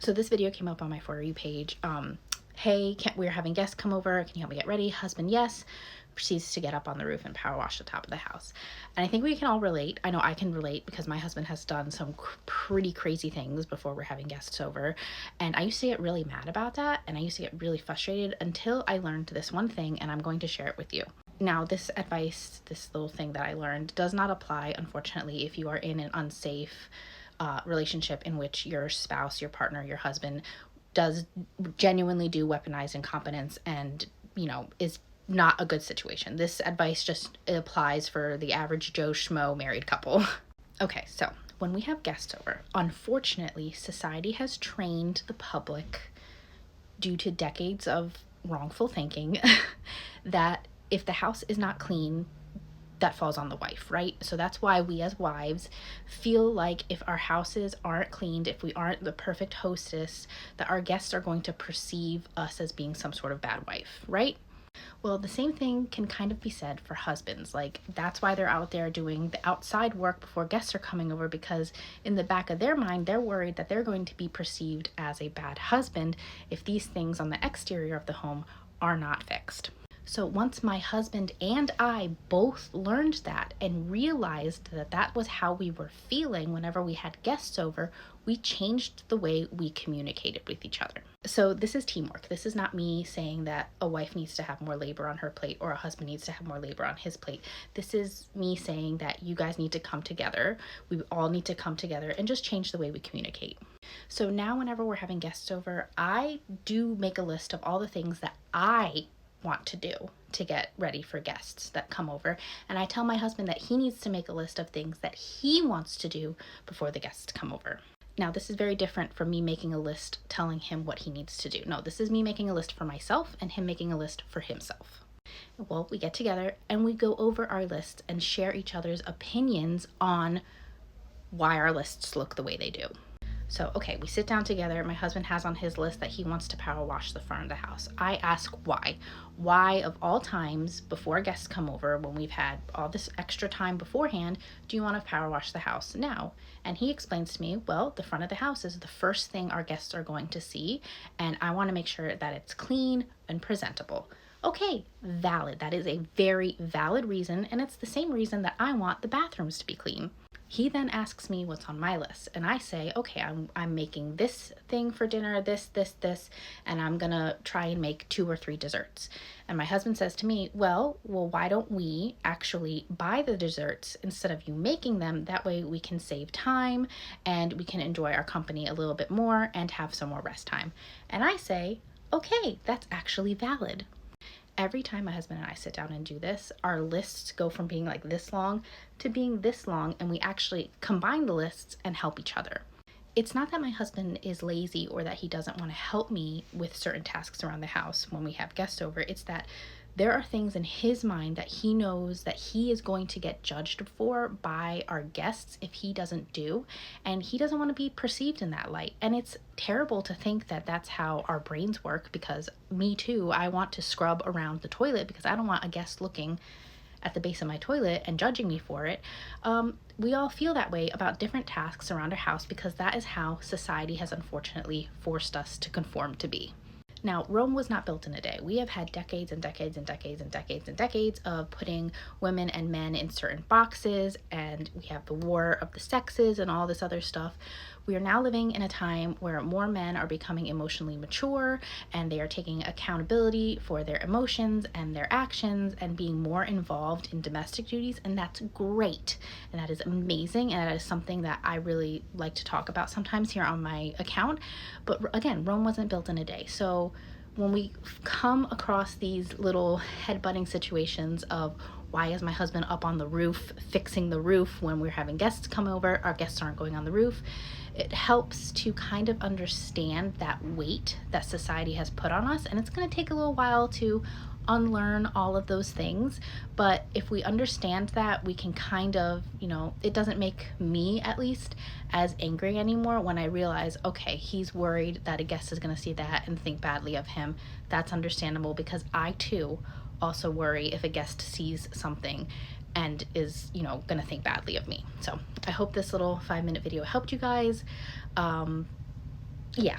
So this video came up on my For You page. Hey, we're having guests come over. Can you help me get ready? Husband, yes. Proceeds to get up on the roof and power wash the top of the house. And I think we can all relate. I know I can relate because my husband has done some pretty crazy things before we're having guests over. And I used to get really mad about that. And I used to get really frustrated until I learned this one thing, and I'm going to share it with you. Now, this advice, this little thing that I learned, does not apply, unfortunately, if you are in an unsafe relationship in which your spouse, your partner, your husband does genuinely do weaponized incompetence and, is not a good situation. This advice just applies for the average Joe Schmo married couple. Okay, so when we have guests over, unfortunately, society has trained the public, due to decades of wrongful thinking, that if the house is not clean, that falls on the wife, right? So that's why we as wives feel like if our houses aren't cleaned, if we aren't the perfect hostess, that our guests are going to perceive us as being some sort of bad wife, right? Well, the same thing can kind of be said for husbands. Like, that's why they're out there doing the outside work before guests are coming over, because in the back of their mind, they're worried that they're going to be perceived as a bad husband if these things on the exterior of the home are not fixed. So once my husband and I both learned that and realized that that was how we were feeling whenever we had guests over, we changed the way we communicated with each other. So this is teamwork. This is not me saying that a wife needs to have more labor on her plate or a husband needs to have more labor on his plate. This is me saying that you guys need to come together. We all need to come together and just change the way we communicate. So now whenever we're having guests over, I do make a list of all the things that I want to do to get ready for guests that come over, and I tell my husband that he needs to make a list of things that he wants to do before the guests come over. Now, this is very different from me making a list telling him what he needs to do. No, this is me making a list for myself and him making a list for himself. Well, we get together and we go over our lists and share each other's opinions on why our lists look the way they do. So, okay, we sit down together. My husband has on his list that he wants to power wash the front of the house. I ask why. Why, of all times, before guests come over, when we've had all this extra time beforehand, do you want to power wash the house now? And he explains to me, well, the front of the house is the first thing our guests are going to see, and I want to make sure that it's clean and presentable. Okay, valid. That is a very valid reason, and it's the same reason that I want the bathrooms to be clean. He then asks me what's on my list, and I say, okay, I'm making this thing for dinner, this, and I'm gonna try and make 2 or 3 desserts. And my husband says to me, well, why don't we actually buy the desserts instead of you making them? That way we can save time and we can enjoy our company a little bit more and have some more rest time. And I say, okay, that's actually valid. Every time my husband and I sit down and do this, our lists go from being like this long to being this long, and we actually combine the lists and help each other. It's not that my husband is lazy or that he doesn't want to help me with certain tasks around the house when we have guests over. It's that there are things in his mind that he knows that he is going to get judged for by our guests if he doesn't do, and he doesn't want to be perceived in that light. And it's terrible to think that that's how our brains work, because me too, I want to scrub around the toilet because I don't want a guest looking at the base of my toilet and judging me for it. We all feel that way about different tasks around our house because that is how society has unfortunately forced us to conform to be. Now, Rome was not built in a day. We have had decades and decades and decades and decades and decades of putting women and men in certain boxes, and we have the war of the sexes and all this other stuff. We are now living in a time where more men are becoming emotionally mature, and they are taking accountability for their emotions and their actions and being more involved in domestic duties, and that's great. And that is amazing, and that is something that I really like to talk about sometimes here on my account. But again, Rome wasn't built in a day. So when we come across these little headbutting situations of why is my husband up on the roof fixing the roof when we're having guests come over, our guests aren't going on the roof, it helps to kind of understand that weight that society has put on us. And it's going to take a little while to unlearn all of those things, but if we understand that, we can kind of, it doesn't make me, at least, as angry anymore when I realize, okay, he's worried that a guest is going to see that and think badly of him. That's understandable, because I too also worry if a guest sees something and is, going to think badly of me. So I hope this little 5-minute video helped you guys. Yeah.